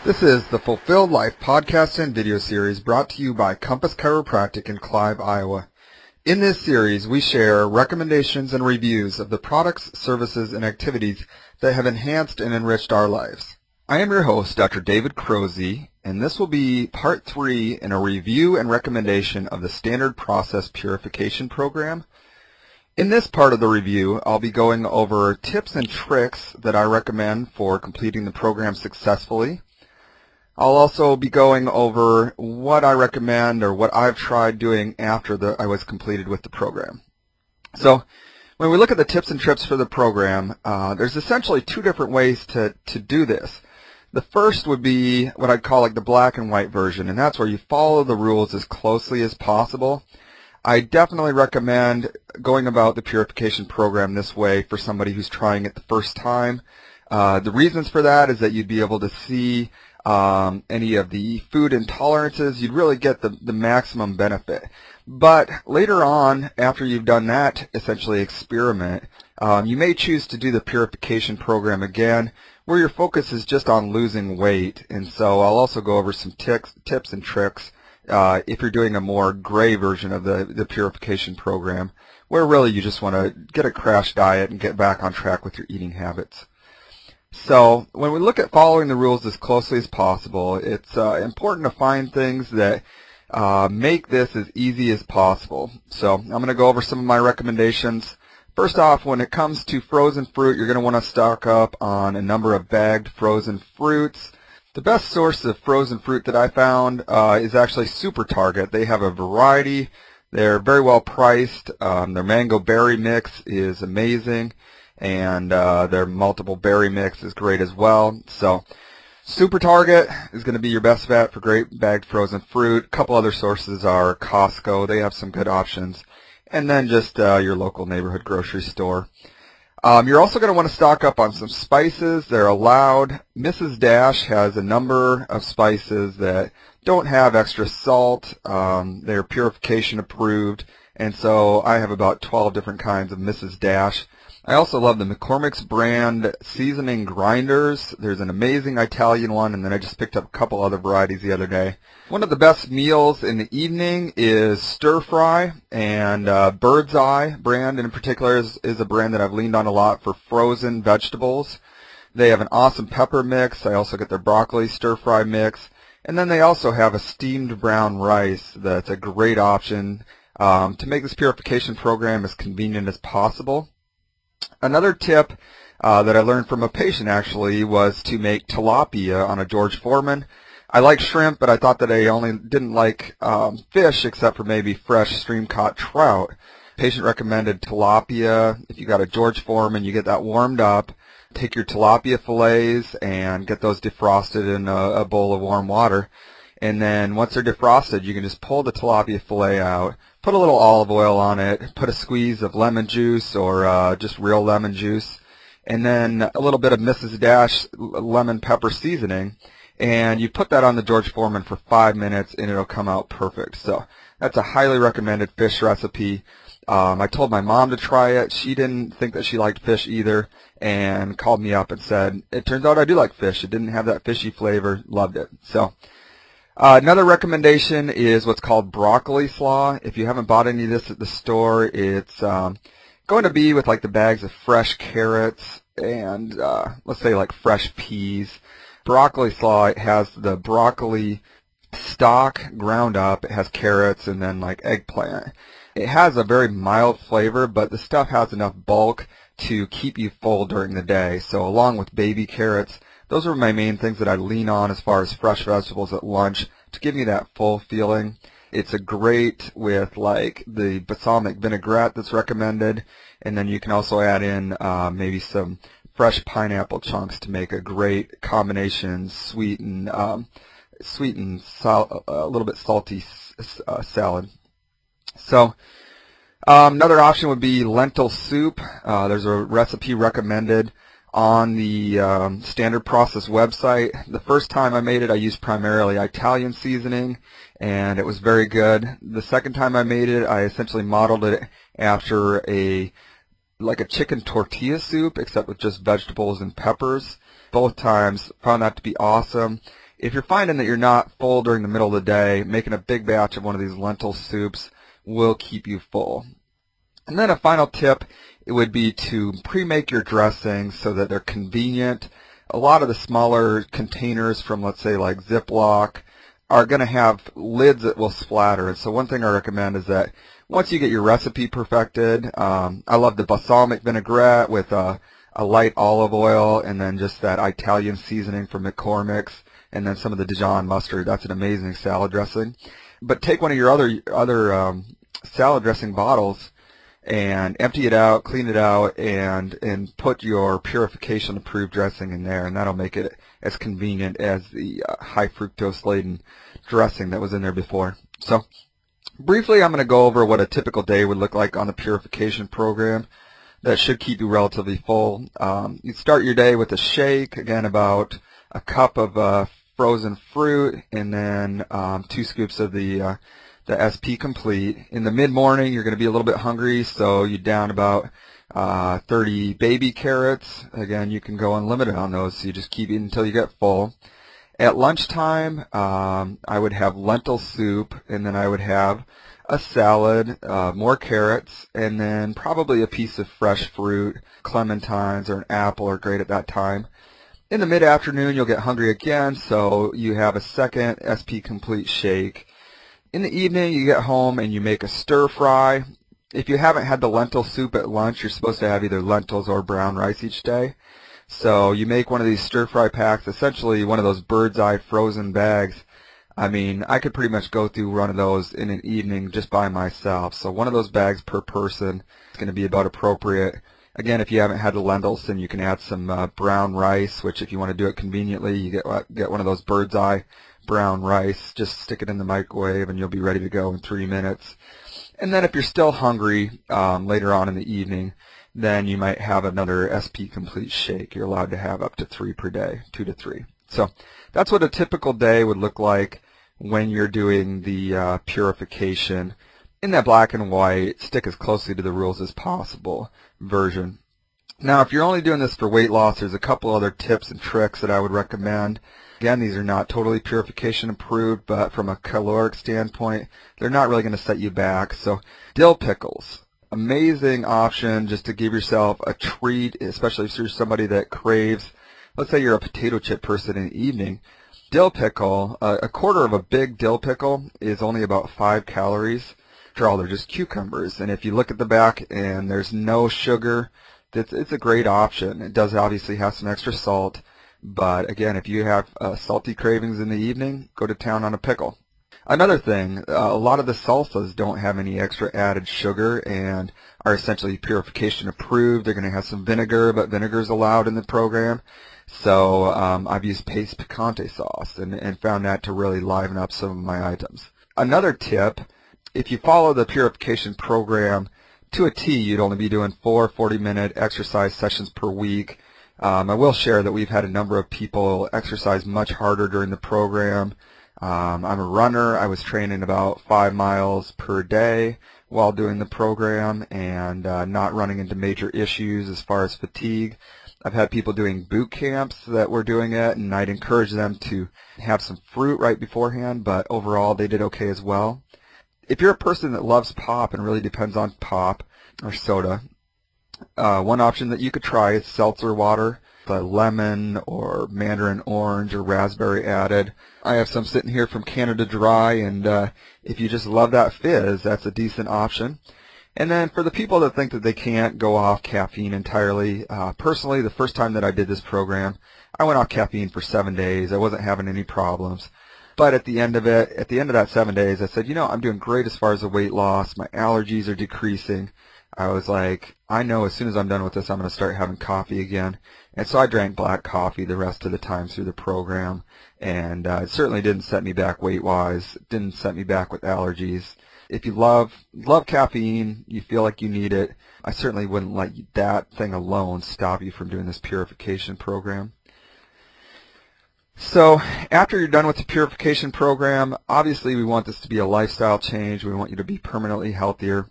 This is the Fulfilled Life podcast and video series brought to you by Compass Chiropractic in Clive, Iowa. In this series, we share recommendations and reviews of the products, services, and activities that have enhanced and enriched our lives. I am your host, Dr. David Crozy, and this will be part 3 in a review and recommendation of the Standard Process Purification Program. In this part of the review, I'll be going over tips and tricks that I recommend for completing the program successfully. I'll also be going over what I recommend or what I've tried doing after I was completed with the program. So when we look at the tips and tricks for the program, there's essentially 2 different ways to do this. The first would be what I'd call like the black and white version, and that's where you follow the rules as closely as possible. I definitely recommend going about the purification program this way for somebody who's trying it the first time. The reasons for that is that you'd be able to see any of the food intolerances. You'd really get the maximum benefit. But later on, after you've done that essentially experiment, you may choose to do the purification program again, where your focus is just on losing weight. And so I'll also go over some tips and tricks if you're doing a more gray version of the purification program, where really you just want to get a crash diet and get back on track with your eating habits. So when we look at following the rules as closely as possible, it's important to find things that make this as easy as possible. So I'm going to go over some of my recommendations. First off, when it comes to frozen fruit, you're going to want to stock up on a number of bagged frozen fruits. The best source of frozen fruit that I found is actually Super Target. They have a variety. They're very well priced. Their mango berry mix is amazing, and their multiple berry mix is great as well. So Super Target is going to be your best bet for great bagged frozen fruit. A couple other sources are Costco. They have some good options. And then just your local neighborhood grocery store. You're also going to want to stock up on some spices. They're allowed. Mrs. Dash has a number of spices that don't have extra salt. They're purification approved. And so I have about 12 different kinds of Mrs. Dash. I also love the McCormick's brand seasoning grinders. There's an amazing Italian one, and then I just picked up a couple other varieties the other day. One of the best meals in the evening is stir fry, and Bird's Eye brand in particular is a brand that I've leaned on a lot for frozen vegetables. They have an awesome pepper mix. I also get their broccoli stir fry mix, and then they also have a steamed brown rice that's a great option to make this purification program as convenient as possible. Another tip that I learned from a patient actually was to make tilapia on a George Foreman. I like shrimp, but I thought that I didn't like fish except for maybe fresh stream-caught trout. Patient recommended tilapia. If you got a George Foreman, you get that warmed up. Take your tilapia fillets and get those defrosted in a bowl of warm water. And then once they're defrosted, you can just pull the tilapia fillet out, put a little olive oil on it, put a squeeze of lemon juice or just real lemon juice, and then a little bit of Mrs. Dash lemon pepper seasoning, and you put that on the George Foreman for 5 minutes and it'll come out perfect. So that's a highly recommended fish recipe. I told my mom to try it. She didn't think that she liked fish either and called me up and said, it turns out I do like fish. It didn't have that fishy flavor. Loved it. So another recommendation is what's called broccoli slaw. If you haven't bought any of this at the store, it's going to be with like the bags of fresh carrots and let's say like fresh peas. Broccoli slaw, it has the broccoli stalk ground up. It has carrots and then like eggplant. It has a very mild flavor, but the stuff has enough bulk to keep you full during the day. So along with baby carrots, those are my main things that I lean on as far as fresh vegetables at lunch to give me that full feeling. It's a great with like the balsamic vinaigrette that's recommended, and then you can also add in maybe some fresh pineapple chunks to make a great combination sweet and a little bit salty salad. So another option would be lentil soup. There's a recipe recommended on the Standard Process website. The first time I made it, I used primarily Italian seasoning, and it was very good. The second time I made it, I essentially modeled it after like a chicken tortilla soup, except with just vegetables and peppers. Both times found that to be awesome. if you're finding that you're not full during the middle of the day, making a big batch of one of these lentil soups will keep you full. And then a final tip, it would be to pre-make your dressings so that they're convenient. A lot of the smaller containers from, let's say, like Ziploc are going to have lids that will splatter. And so one thing I recommend is that once you get your recipe perfected, I love the balsamic vinaigrette with a light olive oil and then just that Italian seasoning from McCormick's and then some of the Dijon mustard. That's an amazing salad dressing. But take one of your other salad dressing bottles and empty it out, clean it out, and put your Purification approved dressing in there, and that'll make it as convenient as the high fructose laden dressing that was in there before. So briefly, I'm going to go over what a typical day would look like on the Purification program. That should keep you relatively full. You start your day with a shake, again about a cup of frozen fruit, and then 2 scoops of the SP Complete. In the mid-morning, you're going to be a little bit hungry, so you down about 30 baby carrots. Again, you can go unlimited on those, so you just keep eating until you get full. At lunchtime, I would have lentil soup, and then I would have a salad, more carrots, and then probably a piece of fresh fruit. Clementines or an apple are great at that time. In the mid-afternoon, you'll get hungry again, so you have a second SP Complete shake. In the evening, you get home and you make a stir fry. If you haven't had the lentil soup at lunch, you're supposed to have either lentils or brown rice each day. So you make one of these stir fry packs, essentially one of those bird's eye frozen bags. I mean, I could pretty much go through one of those in an evening just by myself. So one of those bags per person is going to be about appropriate. Again, if you haven't had the lentils, then you can add some brown rice, which if you want to do it conveniently, you get one of those bird's eye brown rice. Just stick it in the microwave and you'll be ready to go in 3 minutes. And then if you're still hungry later on in the evening, then you might have another SP Complete shake. You're allowed to have up to 3 per day, 2 to 3. So that's what a typical day would look like when you're doing the Purification in that black and white, stick as closely to the rules as possible version. Now, if you're only doing this for weight loss, there's a couple other tips and tricks that I would recommend. Again, these are not totally Purification approved, but from a caloric standpoint, they're not really going to set you back. So dill pickles, amazing option just to give yourself a treat, especially if you're somebody that craves, let's say you're a potato chip person in the evening. Dill pickle, a quarter of a big dill pickle is only about 5 calories. After all, they're just cucumbers. And if you look at the back and there's no sugar, it's a great option. It does obviously have some extra salt. But again, if you have salty cravings in the evening, go to town on a pickle. Another thing, a lot of the salsas don't have any extra added sugar and are essentially Purification approved. They're going to have some vinegar, but vinegar is allowed in the program. So I've used paste picante sauce and found that to really liven up some of my items. Another tip, if you follow the Purification program to a T, you'd only be doing 4 40-minute exercise sessions per week. I will share that we've had a number of people exercise much harder during the program. I'm a runner. I was training about 5 miles per day while doing the program and not running into major issues as far as fatigue. I've had people doing boot camps that were doing it, and I'd encourage them to have some fruit right beforehand, but overall they did okay as well. If you're a person that loves pop and really depends on pop or soda, one option that you could try is seltzer water, lemon or mandarin orange or raspberry added. I have some sitting here from Canada Dry, and if you just love that fizz, that's a decent option. And then for the people that think that they can't go off caffeine entirely, personally, the first time that I did this program, I went off caffeine for 7 days. I wasn't having any problems. But at the end of that 7 days, I said, you know, I'm doing great as far as the weight loss. My allergies are decreasing. I was like, I know as soon as I'm done with this, I'm going to start having coffee again. And so I drank black coffee the rest of the time through the program. And it certainly didn't set me back weight-wise. It didn't set me back with allergies. If you love caffeine, you feel like you need it, I certainly wouldn't let that thing alone stop you from doing this Purification program. So after you're done with the Purification program, obviously we want this to be a lifestyle change. We want you to be permanently healthier.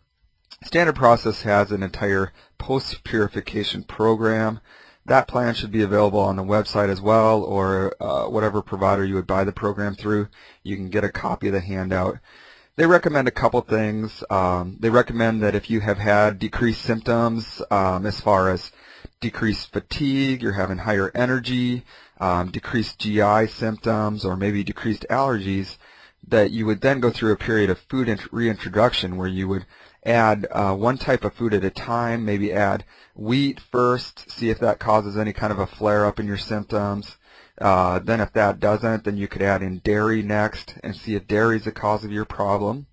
Standard Process has an entire post-purification program That plan should be available on the website as well, or whatever provider you would buy the program through. You can get a copy of the handout. They recommend a couple things. They recommend that if you have had decreased symptoms as far as decreased fatigue, you're having higher energy, decreased GI symptoms, or maybe decreased allergies, that you would then go through a period of food reintroduction where you would add one type of food at a time, maybe add wheat first, see if that causes any kind of a flare-up in your symptoms. Then if that doesn't, then you could add in dairy next and see if dairy is the cause of your problem.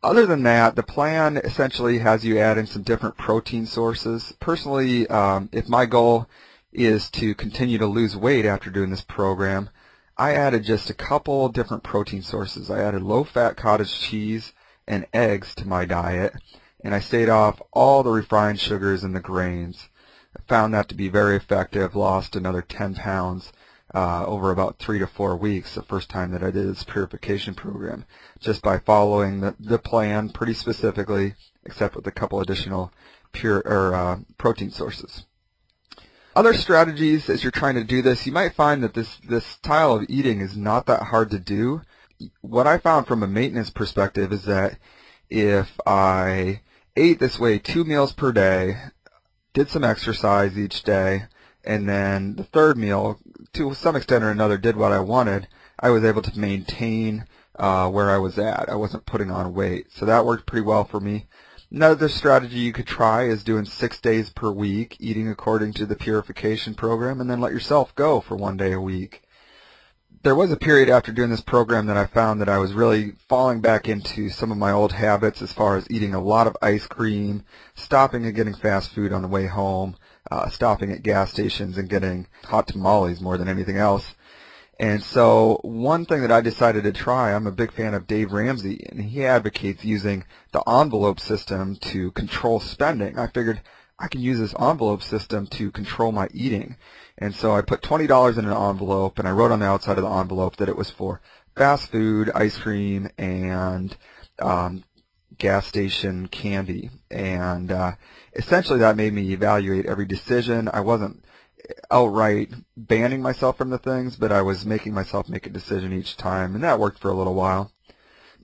Other than that, the plan essentially has you add in some different protein sources. Personally, if my goal is to continue to lose weight after doing this program, I added just a couple different protein sources. I added low-fat cottage cheese and eggs to my diet, and I stayed off all the refined sugars and the grains. I found that to be very effective, lost another 10 pounds over about 3 to 4 weeks the first time that I did this purification program, just by following the plan pretty specifically, except with a couple additional protein sources. Other strategies as you're trying to do this, you might find that this style of eating is not that hard to do. What I found from a maintenance perspective is that if I ate this way 2 meals per day, did some exercise each day, and then the third meal, to some extent or another, did what I wanted, I was able to maintain where I was at. I wasn't putting on weight. So that worked pretty well for me. Another strategy you could try is doing 6 days per week, eating according to the purification program, and then let yourself go for 1 day a week. There was a period after doing this program that I found that I was really falling back into some of my old habits as far as eating a lot of ice cream, stopping and getting fast food on the way home, stopping at gas stations and getting hot tamales more than anything else. And so one thing that I decided to try, I'm a big fan of Dave Ramsey, and he advocates using the envelope system to control spending. I figured I can use this envelope system to control my eating. And so I put $20 in an envelope, and I wrote on the outside of the envelope that it was for fast food, ice cream, and gas station candy. And essentially that made me evaluate every decision. I wasn't outright banning myself from the things, but I was making myself make a decision each time, and that worked for a little while.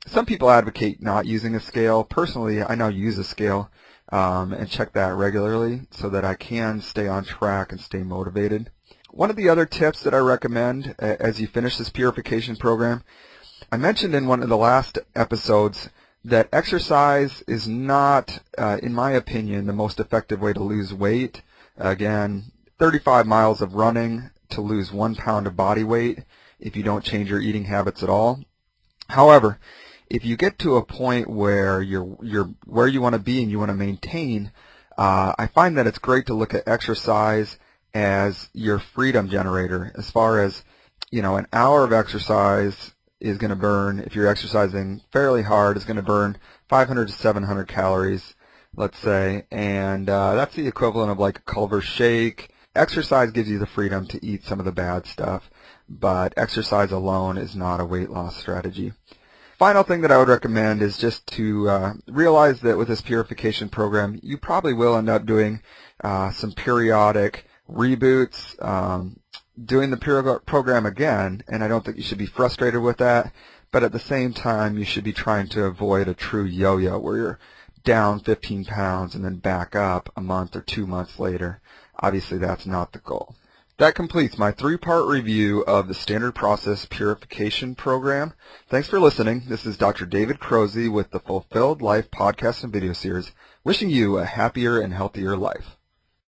Some people advocate not using a scale. Personally, I now use a scale and check that regularly so that I can stay on track and stay motivated. One of the other tips that I recommend as you finish this purification program, I mentioned in one of the last episodes that exercise is not, in my opinion, the most effective way to lose weight. Again, 35 miles of running to lose 1 pound of body weight if you don't change your eating habits at all. However, if you get to a point where you're where you want to be and you want to maintain, I find that it's great to look at exercise as your freedom generator. As far as, an hour of exercise is going to burn, if you're exercising fairly hard, is going to burn 500 to 700 calories, let's say, and that's the equivalent of like a Culver's shake. Exercise gives you the freedom to eat some of the bad stuff, but exercise alone is not a weight loss strategy. Final thing that I would recommend is just to realize that with this purification program, you probably will end up doing some periodic reboots, doing the program again, and I don't think you should be frustrated with that, but at the same time, you should be trying to avoid a true yo-yo where you're down 15 pounds and then back up a month or 2 months later. Obviously, that's not the goal. That completes my 3-part review of the Standard Process Purification Program. Thanks for listening. This is Dr. David Crozy with the Fulfilled Life podcast and video series, wishing you a happier and healthier life.